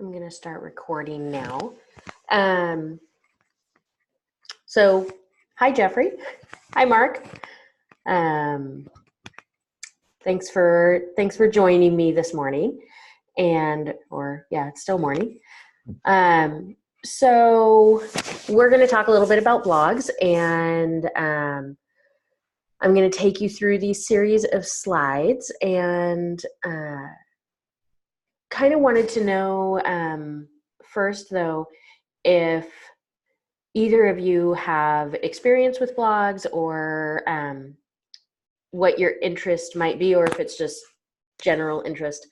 I'm going to start recording now. So, hi, Jeffrey. Hi, Mark. Thanks for joining me this morning. It's still morning. So we're going to talk a little bit about blogs, and I'm going to take you through these series of slides, and kind of wanted to know first, though, if either of you have experience with blogs, or what your interest might be, or if it's just general interest,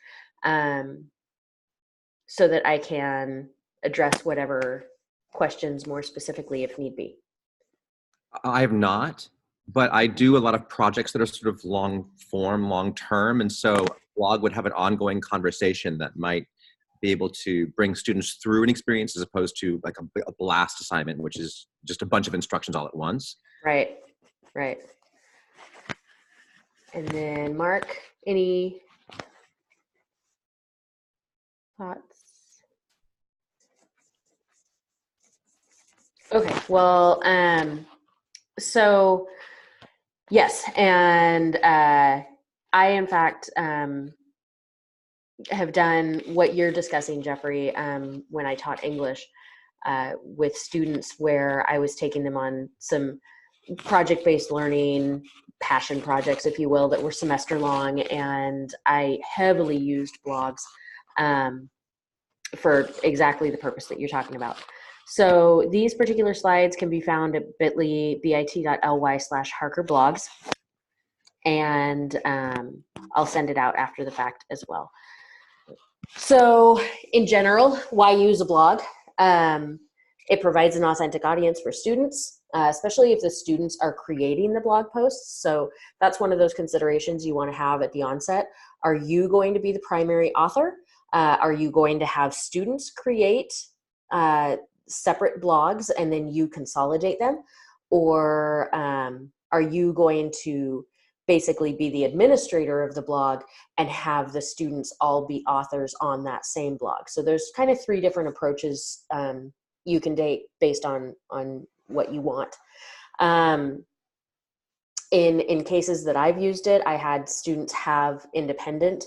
so that I can address whatever questions more specifically if need be. I have not, but I do a lot of projects that are sort of long form, long term. And so a blog would have an ongoing conversation that might be able to bring students through an experience as opposed to like a blast assignment, which is just a bunch of instructions all at once. Right. And then Mark, any thoughts? Okay, well, so yes, and I, in fact, have done what you're discussing, Jeffrey, when I taught English with students, where I was taking them on some project-based learning, passion projects, if you will, that were semester long, and I heavily used blogs for exactly the purpose that you're talking about. So these particular slides can be found at bit.ly/Harker blogs, and I'll send it out after the fact as well. So in general, why use a blog? It provides an authentic audience for students, especially if the students are creating the blog posts. So that's one of those considerations you want to have at the onset. Are you going to be the primary author? Are you going to have students create separate blogs and then you consolidate them? Or are you going to basically be the administrator of the blog and have the students all be authors on that same blog? So there's kind of three different approaches you can date based on what you want. In cases that I've used it, I had students have independent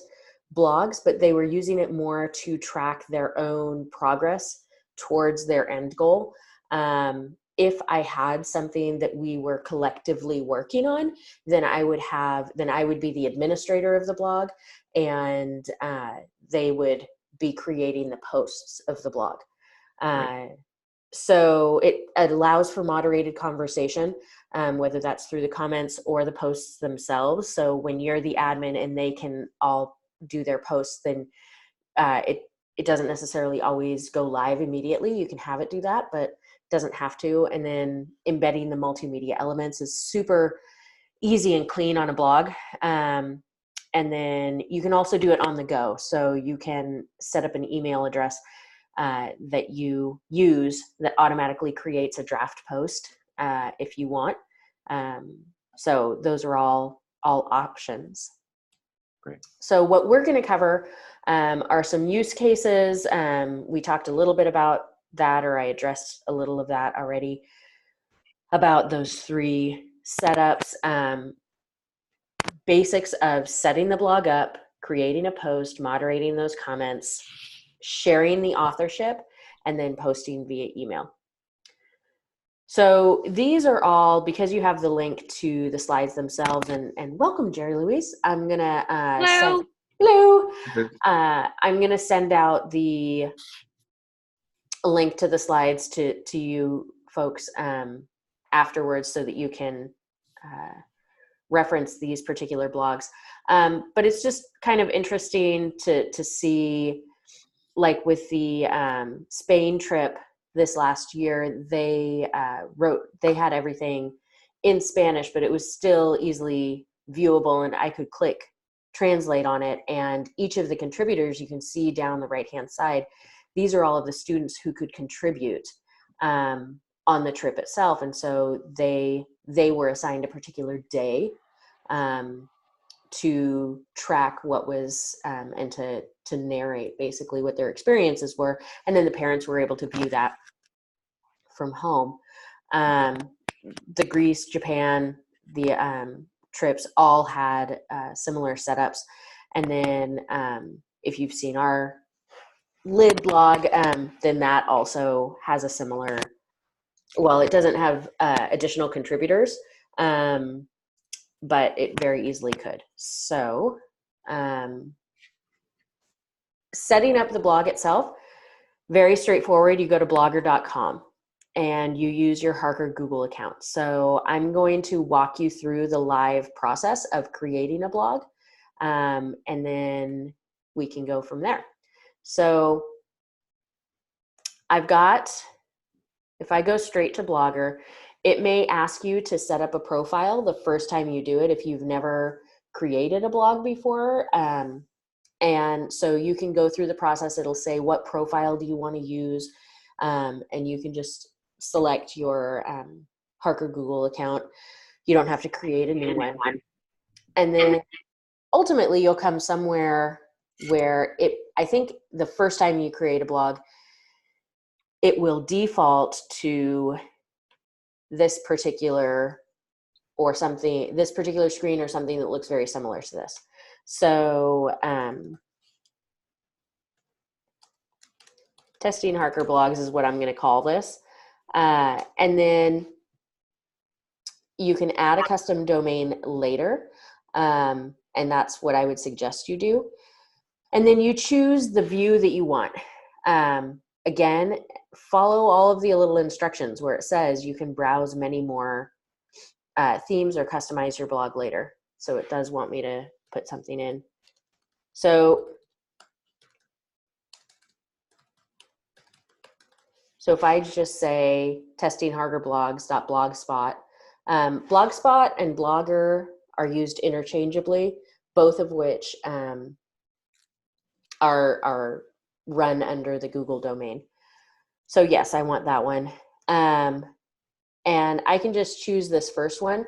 blogs, but they were using it more to track their own progress towards their end goal. If I had something that we were collectively working on, then I would be the administrator of the blog, and they would be creating the posts of the blog. Right. So it allows for moderated conversation, whether that's through the comments or the posts themselves. So when you're the admin and they can all do their posts, then it doesn't necessarily always go live immediately. You can have it do that, but doesn't have to. And then embedding the multimedia elements is super easy and clean on a blog. And then you can also do it on the go. So you can set up an email address that you use that automatically creates a draft post if you want. So those are all options. Great. So what we're going to cover are some use cases. We talked a little bit about that, or I addressed a little of that already, about those three setups. Basics of setting the blog up, creating a post, moderating those comments, sharing the authorship, and then posting via email. So these are all, because you have the link to the slides themselves, and welcome, Jerry Louise. I'm going to I'm going to send out the link to the slides to you folks afterwards, so that you can reference these particular blogs. But it's just kind of interesting to see, like with the Spain trip this last year, they had everything in Spanish, but it was still easily viewable, and I could click translate on it. And each of the contributors, you can see down the right-hand side, these are all of the students who could contribute on the trip itself. And so they were assigned a particular day to track what was and to narrate basically what their experiences were, and then the parents were able to view that from home. The Greece, Japan, the trips all had similar setups, and then if you've seen our lid blog, then that also has a similar, well, it doesn't have additional contributors, but it very easily could. So setting up the blog itself, very straightforward. You go to blogger.com and you use your Harker Google account. So I'm going to walk you through the live process of creating a blog, and then we can go from there. So I've got, if I go straight to Blogger, it may ask you to set up a profile the first time you do it if you've never created a blog before. And so you can go through the process. It'll say, what profile do you want to use? And you can just select your Harker Google account. You don't have to create a new one. And then ultimately you'll come somewhere where I think the first time you create a blog, it will default to this particular screen or something that looks very similar to this. So testing Harker blogs is what I'm going to call this. And then you can add a custom domain later. And that's what I would suggest you do. And then you choose the view that you want. Again, follow all of the little instructions where it says you can browse many more themes or customize your blog later. So it does want me to put something in. So if I just say testing Harker blogs.blogspot, Blogspot and Blogger are used interchangeably, both of which are run under the Google domain. So yes, I want that one. And I can just choose this first one.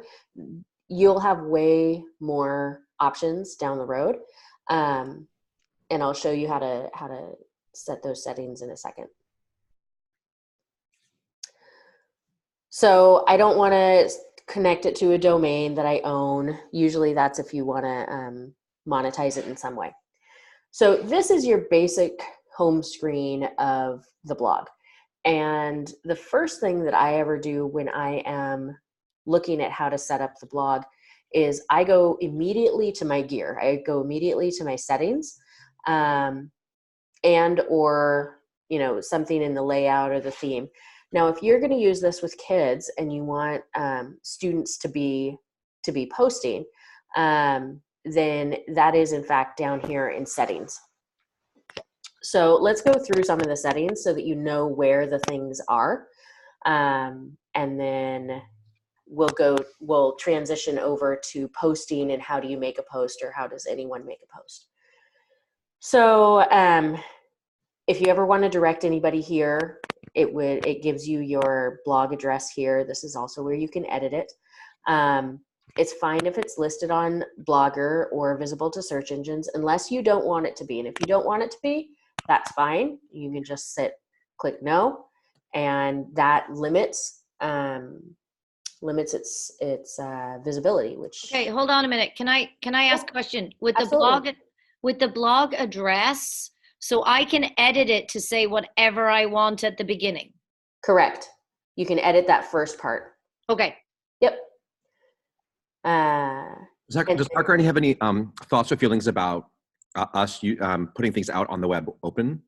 You'll have way more options down the road. And I'll show you how to set those settings in a second. So I don't want to connect it to a domain that I own. Usually that's if you want to monetize it in some way. So this is your basic home screen of the blog. And the first thing that I ever do when I am looking at how to set up the blog is I go immediately to my gear. I go immediately to my settings, and or something in the layout or the theme. Now, if you're going to use this with kids and you want students to be posting, then that is in fact down here in settings. So let's go through some of the settings so that you know where the things are. And then we'll transition over to posting and how do you make a post, or how does anyone make a post. So if you ever want to direct anybody here, it gives you your blog address here. This is also where you can edit it. It's fine if it's listed on Blogger or visible to search engines, unless you don't want it to be. And if you don't want it to be, that's fine. You can just click no, and that limits its visibility. Which, okay, hold on a minute. Can I ask a question with absolutely. the blog address? So I can edit it to say whatever I want at the beginning. Correct. You can edit that first part. Okay. Yep. Does Harker have any thoughts or feelings about us putting things out on the web open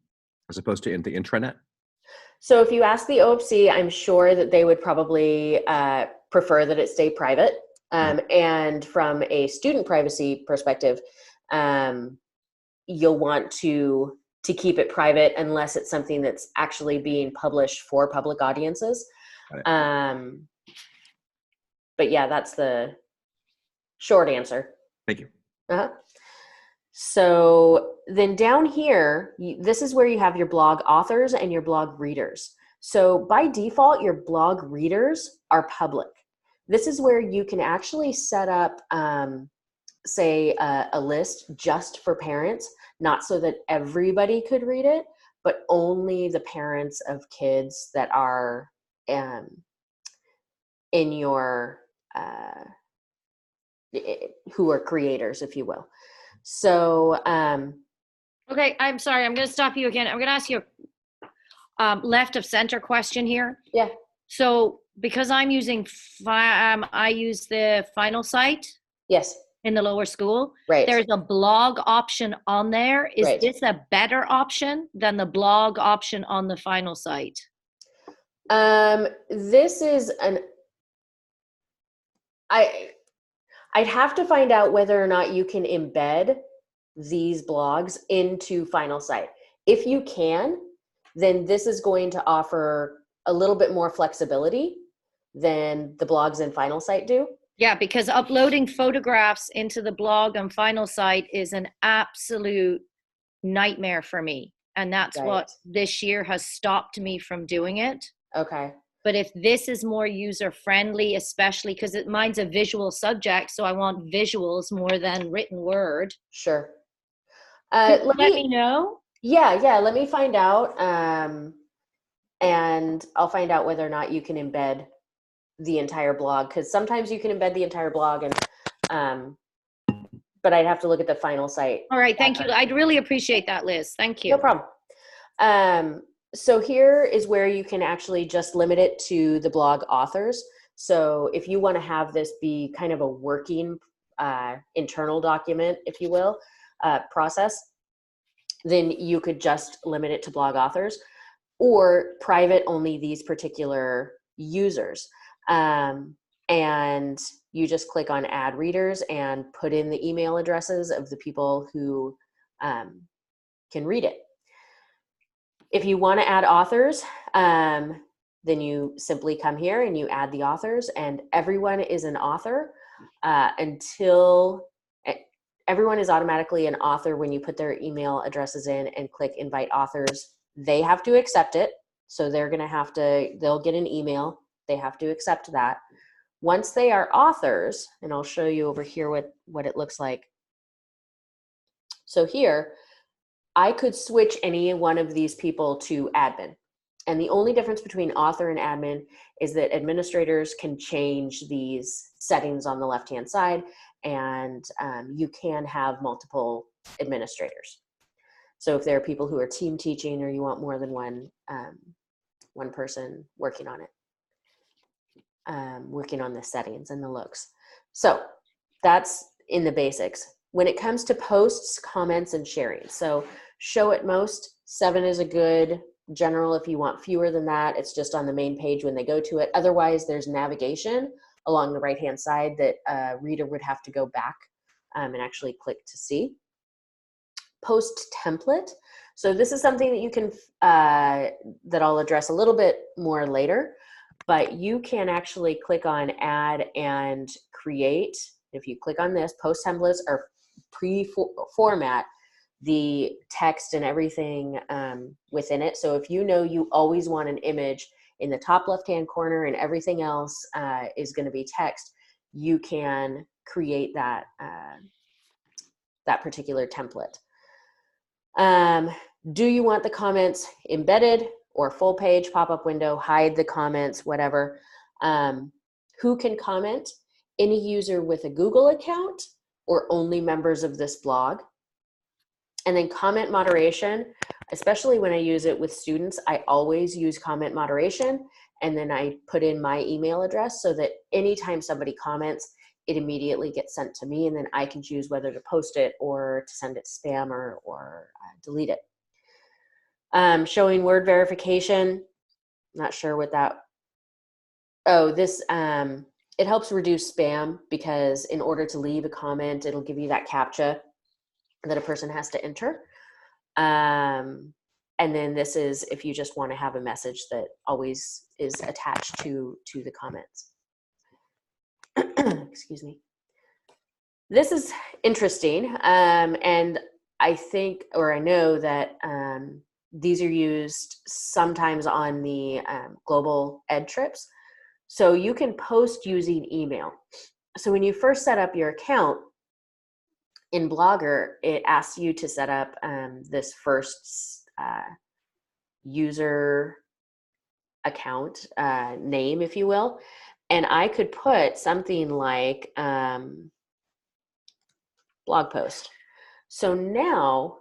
as opposed to in the intranet? So if you ask the OFC, I'm sure that they would probably prefer that it stay private. And from a student privacy perspective, you'll want to keep it private unless it's something that's actually being published for public audiences. But yeah, that's the short answer. Thank you. So then down here, this is where you have your blog authors and your blog readers. So by default, your blog readers are public. This is where you can actually set up say a list just for parents, not so that everybody could read it, but only the parents of kids that are in your who are creators, if you will. So okay, I'm sorry, I'm going to stop you again. I'm going to ask you a left of center question here. yeah. So because I'm using I use the final site Yes. in the lower school. Right. There's a blog option on there. Is Right. this a better option than the blog option on the final site? This is I'd have to find out whether or not you can embed these blogs into Final Site. If you can, then this is going to offer a little bit more flexibility than the blogs in Final Site do. Yeah, because uploading photographs into the blog and Final Site is an absolute nightmare for me. And that's Right. what this year has stopped me from doing it. Okay. But if this is more user friendly, especially because mine's a visual subject, so I want visuals more than written word. Sure. Let me know. Yeah, let me find out. And I'll find out whether or not you can embed the entire blog, because sometimes you can embed the entire blog, and but I'd have to look at the Final Site. All right, thank you. I'd really appreciate that, Liz. Thank you. No problem. So here is where you can actually just limit it to the blog authors. So if you want to have this be kind of a working internal document, if you will, process, then you could just limit it to blog authors, or private only these particular users. And you just click on add readers and put in the email addresses of the people who can read it. If you want to add authors, then you simply come here and you add the authors, and everyone is an author until everyone is automatically an author when you put their email addresses in and click invite authors. They have to accept it. So they're going to they'll get an email. They have to accept that. Once they are authors, and I'll show you over here what it looks like. So here, I could switch any one of these people to admin. And the only difference between author and admin is that administrators can change these settings on the left-hand side, and you can have multiple administrators. So if there are people who are team teaching, or you want more than one person working on it, working on the settings and the looks. So that's in the basics. When it comes to posts, comments, and sharing, so show at most 7 is a good general. If you want fewer than that, it's just on the main page when they go to it. Otherwise, there's navigation along the right-hand side that a reader would have to go back and actually click to see. Post template. So this is something that you can, that I'll address a little bit more later, but you can actually click on add and create. If you click on this, post templates are pre-format the text and everything within it. So if you know you always want an image in the top left-hand corner and everything else is going to be text, you can create that, that particular template. Do you want the comments embedded or full page, pop-up window, hide the comments, whatever? Who can comment? Any user with a Google account or only members of this blog? And then comment moderation, especially when I use it with students, I always use comment moderation, and then I put in my email address so that anytime somebody comments, it immediately gets sent to me, and then I can choose whether to post it or to send it to spam or delete it. Showing word verification, not sure what that, this, it helps reduce spam, because in order to leave a comment, it'll give you that CAPTCHA that a person has to enter. And then this is if you just want to have a message that always is attached to the comments. Excuse me. This is interesting. And I think, or I know that these are used sometimes on the global ed trips. So you can post using email. So when you first set up your account, in Blogger, it asks you to set up this first user account name, if you will. And I could put something like blog post. So now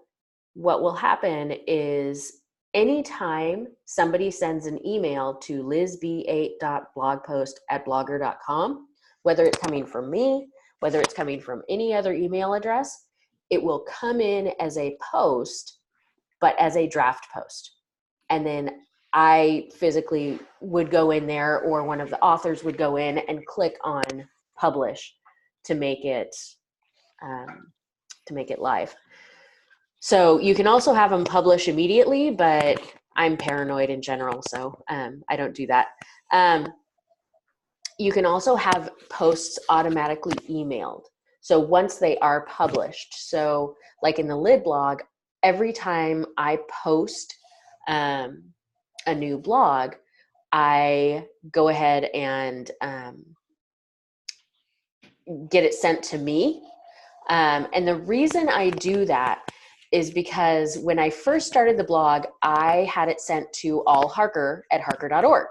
what will happen is anytime somebody sends an email to lizb8.blogpost@blogger.com, whether it's coming from me, whether it's coming from any other email address, it will come in as a post, but as a draft post. And then I physically would go in there, or one of the authors would go in and click on publish to make it live. So you can also have them publish immediately, but I'm paranoid in general, so I don't do that. You can also have posts automatically emailed. So once they are published, so like in the Lid blog, every time I post a new blog, I go ahead and get it sent to me. And the reason I do that is because when I first started the blog, I had it sent to all Harker at harker.org.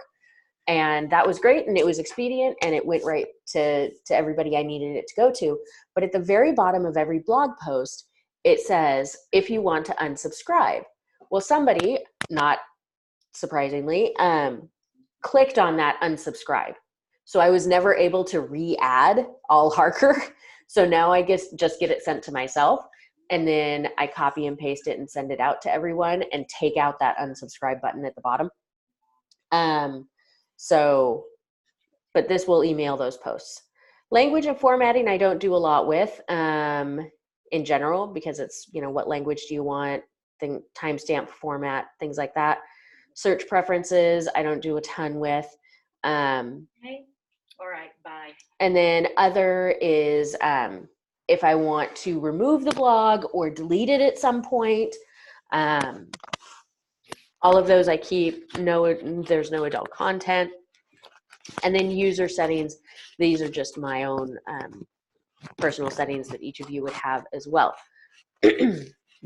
And that was great, and it was expedient, and it went right to everybody I needed it to go to. But at the very bottom of every blog post, it says, if you want to unsubscribe. Well, somebody, not surprisingly, clicked on that unsubscribe. So I was never able to re-add all Harker. So now I just get it sent to myself, and then I copy and paste it and send it out to everyone and take out that unsubscribe button at the bottom. But this will email those posts. Language and formatting, I don't do a lot with in general, because it's, what language do you want, timestamp format, things like that. Search preferences, I don't do a ton with. Okay. All right, bye. And then other is if I want to remove the blog or delete it at some point. All of those I keep. There's no adult content. And then user settings, these are just my own personal settings that each of you would have as well.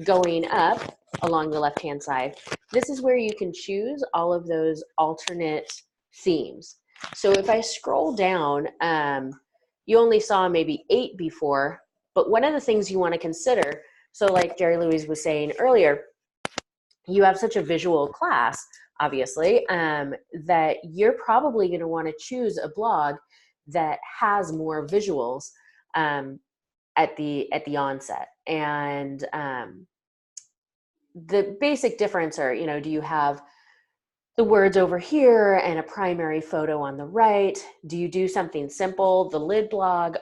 Going up along the left-hand side, this is where you can choose all of those alternate themes. So if I scroll down, you only saw maybe 8 before, but one of the things you want to consider, so like Jerry Louise was saying earlier, you have such a visual class, obviously, that you're probably going to want to choose a blog that has more visuals at the onset. And the basic difference are, do you have the words over here and a primary photo on the right? Do you do something simple? The Lid blog,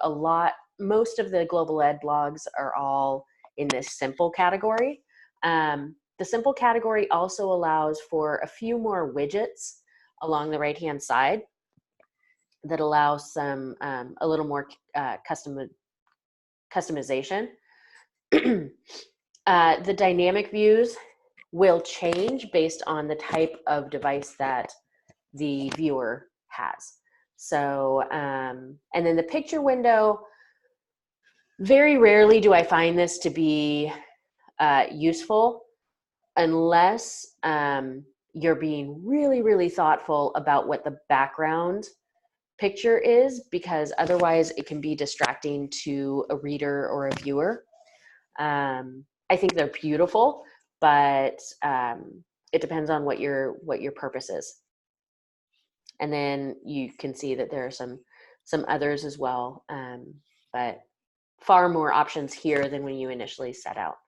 most of the global ed blogs are all in this simple category. The simple category also allows for a few more widgets along the right-hand side that allows some a little more customization. The dynamic views will change based on the type of device that the viewer has. So, and then the picture window, very rarely do I find this to be useful unless you're being really, really thoughtful about what the background picture is, because otherwise it can be distracting to a reader or a viewer. I think they're beautiful, but it depends on what your purpose is. And then you can see that there are some others as well, but far more options here than when you initially set out.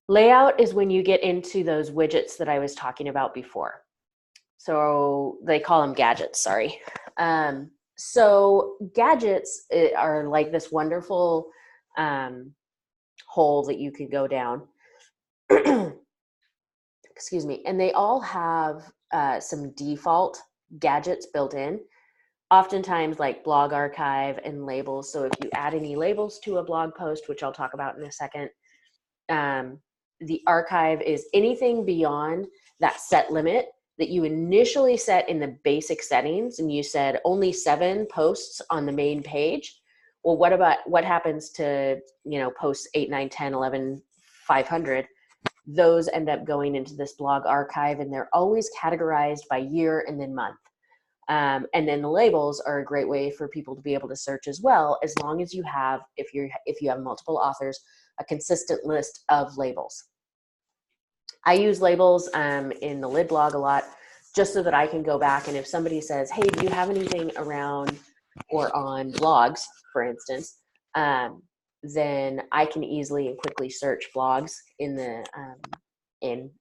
Layout is when you get into those widgets that I was talking about before. So they call them gadgets, sorry. So gadgets are like this wonderful hole that you can go down. Excuse me. And they all have some default gadgets built in, oftentimes like blog archive and labels. So if you add any labels to a blog post, which I'll talk about in a second, the archive is anything beyond that set limit that you initially set in the basic settings, and you said only 7 posts on the main page. Well, what happens to, posts 8, 9, 10, 11, 500? Those end up going into this blog archive, and they're always categorized by year and then month. And then the labels are a great way for people to be able to search as well, as long as you have, if you have multiple authors, a consistent list of labels. I use labels in the Lid blog a lot, just so that I can go back, and if somebody says, hey, do you have anything around or on blogs, for instance, then I can easily and quickly search blogs in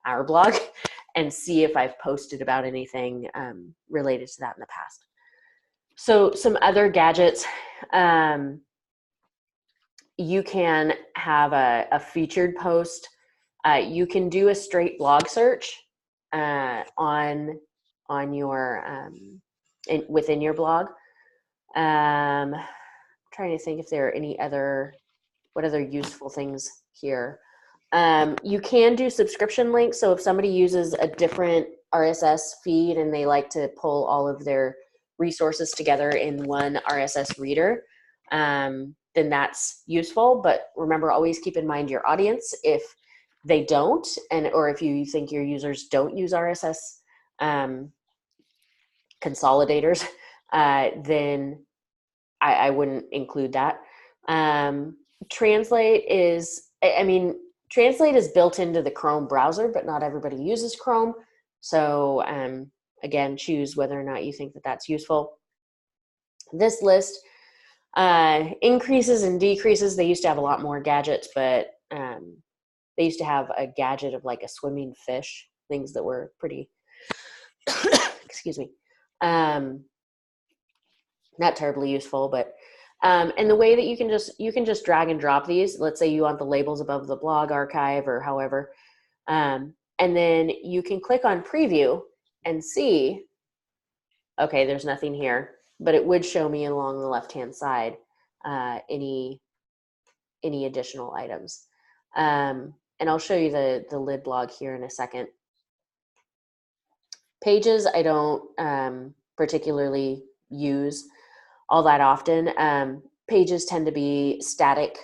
our blog and see if I've posted about anything related to that in the past. So some other gadgets, you can have a featured post. You can do a straight blog search on your within your blog. Trying to think if there are what other useful things here. You can do subscription links. So if somebody uses a different RSS feed and they like to pull all of their resources together in one RSS reader, then that's useful. But remember, always keep in mind your audience. If they don't, or if you think your users don't use RSS consolidators, then I wouldn't include that. Translate is built into the Chrome browser, but not everybody uses Chrome. So again, choose whether or not you think that that's useful. This list increases and decreases. They used to have a lot more gadgets, but they used to have a gadget of like a swimming fish, things that were pretty, excuse me, not terribly useful, but and the way that you can just drag and drop these. Let's say you want the labels above the blog archive or however, and then you can click on preview and see, okay, there's nothing here, but it would show me along the left-hand side any additional items. And I'll show you the Lid blog here in a second. Pages I don't particularly use all that often. Pages tend to be static,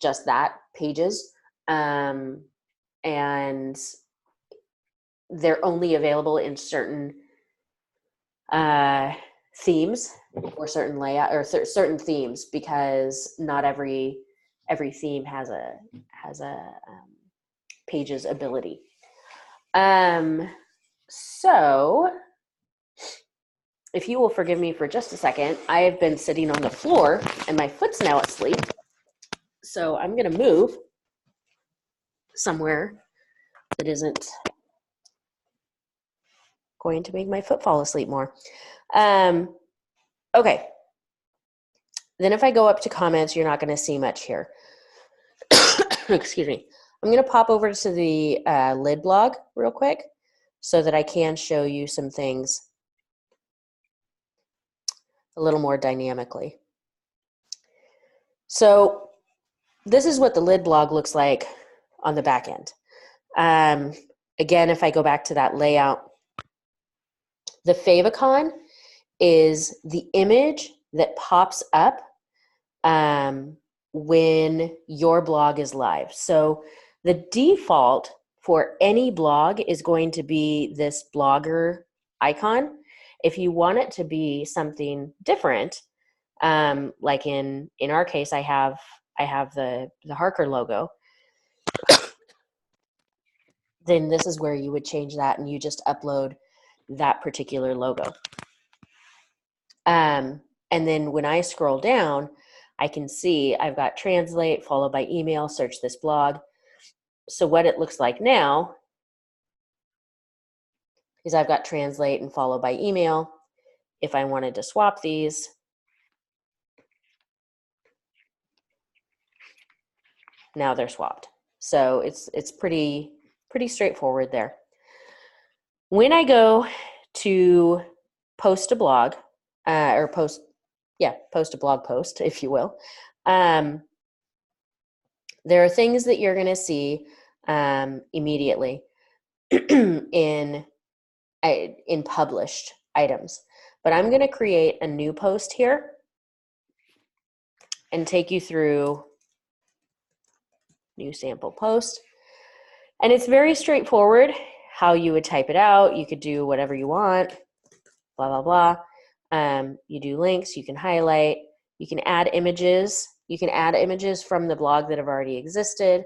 just that, pages. And they're only available in certain themes or certain layout or certain themes, because not every theme has a pages ability. So if you will forgive me for just a second, I have been sitting on the floor and my foot's now asleep. So I'm going to move somewhere that isn't going to make my foot fall asleep more. Okay. Then if I go up to comments, you're not going to see much here. Excuse me. I'm going to pop over to the Lid blog real quick so that I can show you some things a little more dynamically. So this is what the Lid blog looks like on the back end. Again, if I go back to that layout, the favicon is the image that pops up when your blog is live. So the default for any blog is going to be this blogger icon. If you want it to be something different, like in our case, I have the Harker logo, then this is where you would change that, and you just upload that particular logo. And then when I scroll down, I can see I've got translate followed by email, search this blog. So what it looks like now is I've got translate and followed by email. If I wanted to swap these, now they're swapped. So it's pretty straightforward there. When I go to post a blog, or post a blog post, if you will, there are things that you're going to see immediately in published items. But I'm going to create a new post here. and take you through new sample post. And it's very straightforward how you would type it out. You could do whatever you want, blah, blah, blah. You do links, you can highlight, you can add images. You can add images from the blog that have already existed,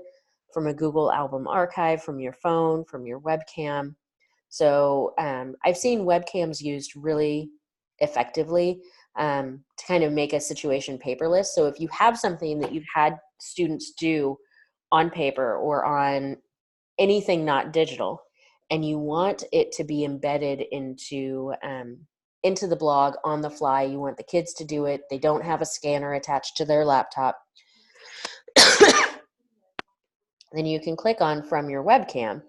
from a Google album archive, from your phone, from your webcam. So I've seen webcams used really effectively to kind of make a situation paperless. So if you have something that you've had students do on paper or on anything not digital, and you want it to be embedded into the blog on the fly, you want the kids to do it, they don't have a scanner attached to their laptop, then you can click on from your webcam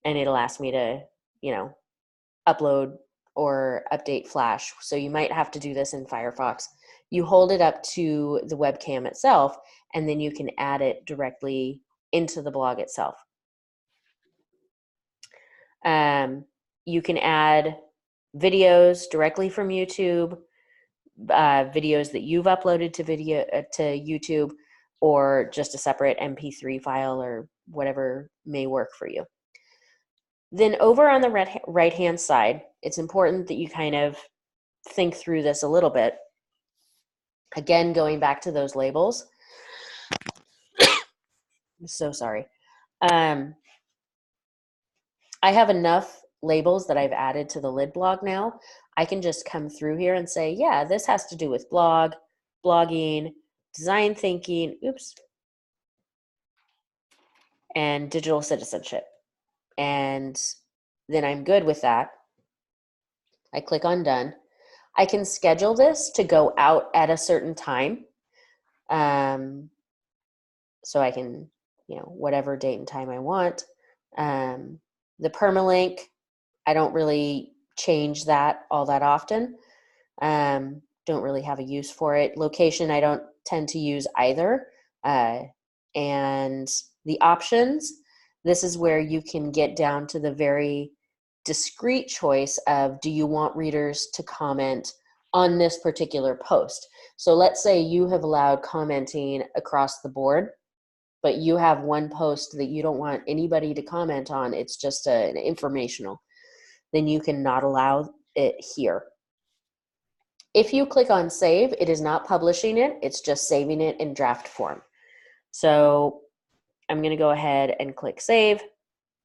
and it'll ask me to, upload or update Flash. So you might have to do this in Firefox. You hold it up to the webcam itself, and then you can add it directly into the blog itself. You can add videos directly from YouTube, videos that you've uploaded to YouTube, or just a separate MP3 file or whatever may work for you. Then over on the right-hand side, it's important that you kind of think through this a little bit. Again, going back to those labels. I'm so sorry. I have enough labels that I've added to the lid blog now. I can just come through here and say, yeah, this has to do with blogging, design thinking, and digital citizenship. And then I'm good with that. I click on done. I can schedule this to go out at a certain time. So I can, whatever date and time I want. The permalink, I don't really change that all that often. Don't really have a use for it. Location, I don't tend to use either. And the options, this is where you can get down to the very discrete choice of, do you want readers to comment on this particular post? So let's say you have allowed commenting across the board, but you have one post that you don't want anybody to comment on. It's just an informational. Then you can not allow it here. If you click on save, it is not publishing it. It's just saving it in draft form. So I'm going to go ahead and click save.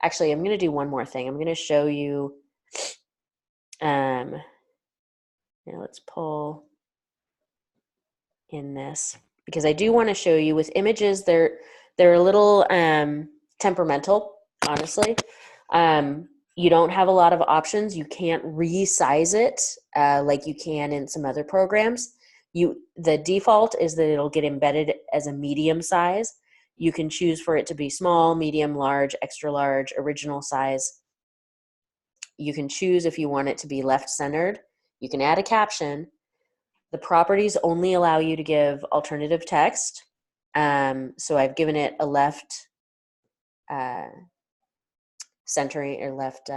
Actually, I'm going to do one more thing. I'm going to show you, let's pull in this, because I do want to show you with images, they're a little temperamental, honestly. You don't have a lot of options. You can't resize it like you can in some other programs. The default is that it'll get embedded as a medium size. You can choose for it to be small, medium, large, extra large, original size. You can choose if you want it to be left-centered. You can add a caption. The properties only allow you to give alternative text. So I've given it a left centering or left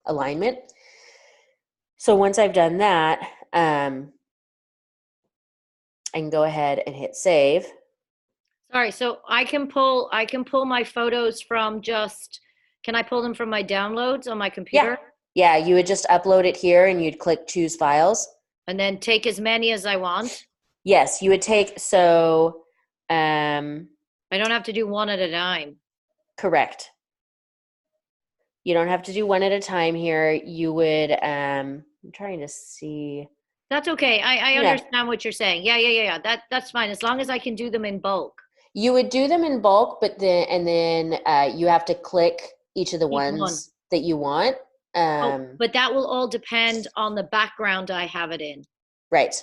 alignment. So once I've done that, I can go ahead and hit save. Sorry, so I can pull my photos from can I pull them from my downloads on my computer? Yeah, you would just upload it here and you'd click choose files. And then take as many as I want? Yes, you would take, so. I don't have to do one at a time. Correct. You don't have to do one at a time here. You would, I'm trying to see. That's okay. I understand what you're saying. Yeah. That's fine. As long as I can do them in bulk. You would do them in bulk, but then you have to click each of the ones that you want. But that will all depend on the background I have it in. Right.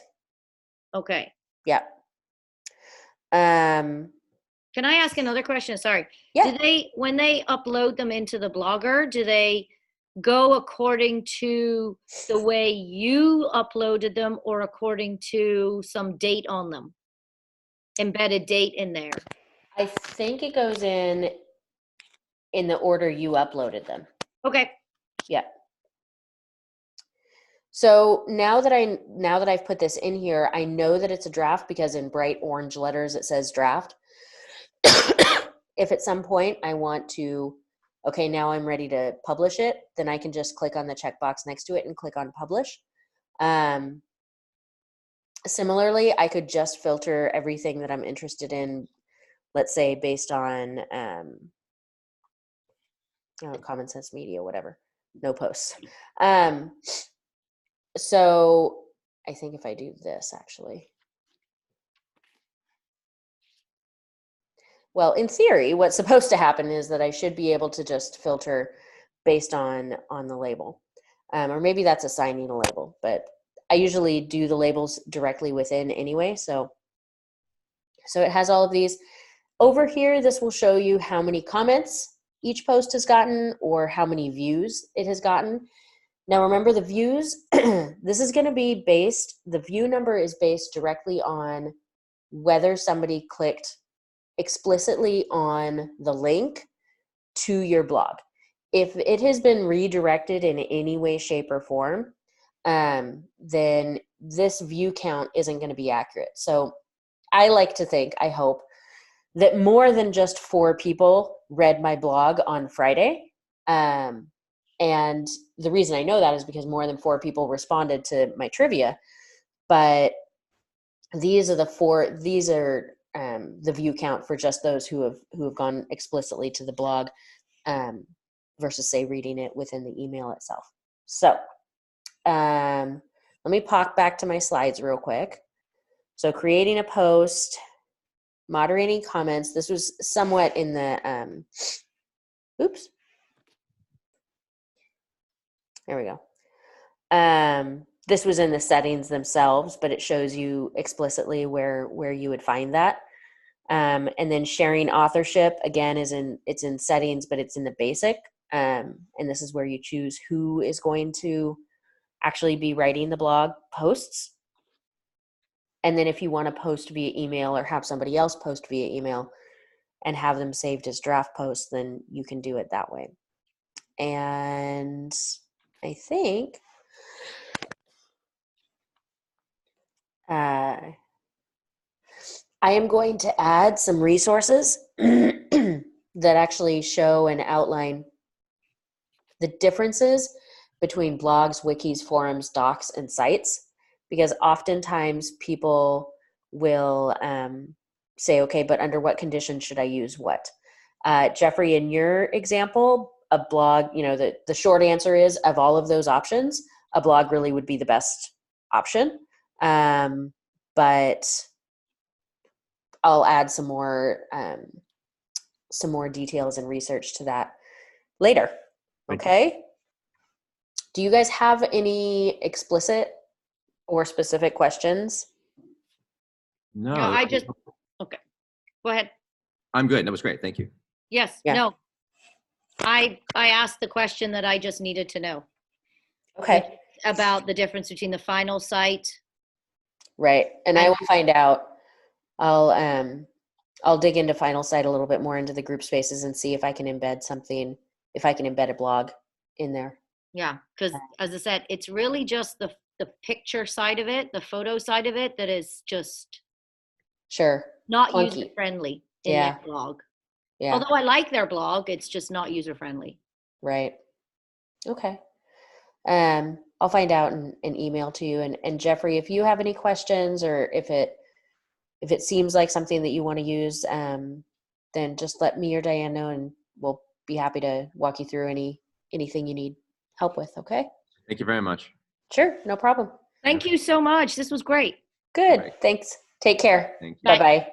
Okay. Yeah. Can I ask another question? Sorry. Yeah. When they upload them into the blogger, do they go according to the way you uploaded them or according to some date on them? Embedded date in there? I think it goes in the order you uploaded them. Okay. Yeah. So now that I've put this in here, I know that it's a draft because in bright orange letters it says draft. If at some point I want to, okay, now I'm ready to publish it, then I can just click on the checkbox next to it and click on publish. Similarly, I could just filter everything that I'm interested in, let's say based on Common Sense Media, whatever, no posts. So I think if I do this, actually, well, in theory, what's supposed to happen is that I should be able to just filter based on the label, or maybe that's assigning a label, but I usually do the labels directly within anyway. So it has all of these. Over here, this will show you how many comments each post has gotten or how many views it has gotten. Now remember the views, this is going to be based, the view number is based directly on whether somebody clicked explicitly on the link to your blog. If it has been redirected in any way, shape, or form, then this view count isn't going to be accurate. So I like to think, I hope, that more than just 4 people read my blog on Friday. And the reason I know that is because more than 4 people responded to my trivia. But these are the view count for just those who have gone explicitly to the blog, versus say reading it within the email itself. So let me pop back to my slides real quick. So creating a post, moderating comments. This was somewhat in the, oops. There we go. This was in the settings themselves, but it shows you explicitly where you would find that. And then sharing authorship, again, it's in settings, but it's in the basic. And this is where you choose who is going to actually be writing the blog posts. And then if you want to post via email or have somebody else post via email and have them saved as draft posts, then you can do it that way. And I think I am going to add some resources that actually show and outline the differences between blogs, wikis, forums, docs, and sites, because oftentimes people will say, okay, but under what conditions should I use what? Jeffrey, in your example, a blog, the short answer is, of all of those options, a blog really would be the best option. But I'll add some more details and research to that later. Okay. Do you guys have any explicit or specific questions? No. Okay. Go ahead. I'm good. That was great. Thank you. Yes. Yeah. No. I asked the question that I just needed to know. Okay. About the difference between the final site. Right. And I will find out. I'll dig into final site a little bit more into the group spaces and see if I can embed something, if I can embed a blog in there. Yeah, because as I said, it's really just the picture side of it, the photo side of it, that is just not user friendly in their blog. Yeah. Although I like their blog, it's just not user friendly. Right. Okay. I'll find out and email to you. And Jeffrey, if you have any questions, or if it seems like something that you want to use, then just let me or Diane know, and we'll be happy to walk you through anything you need help with. Okay. Thank you very much. Sure. No problem. Thank you so much. This was great. Good. Right. Thanks. Take care. Thank you. Bye-bye.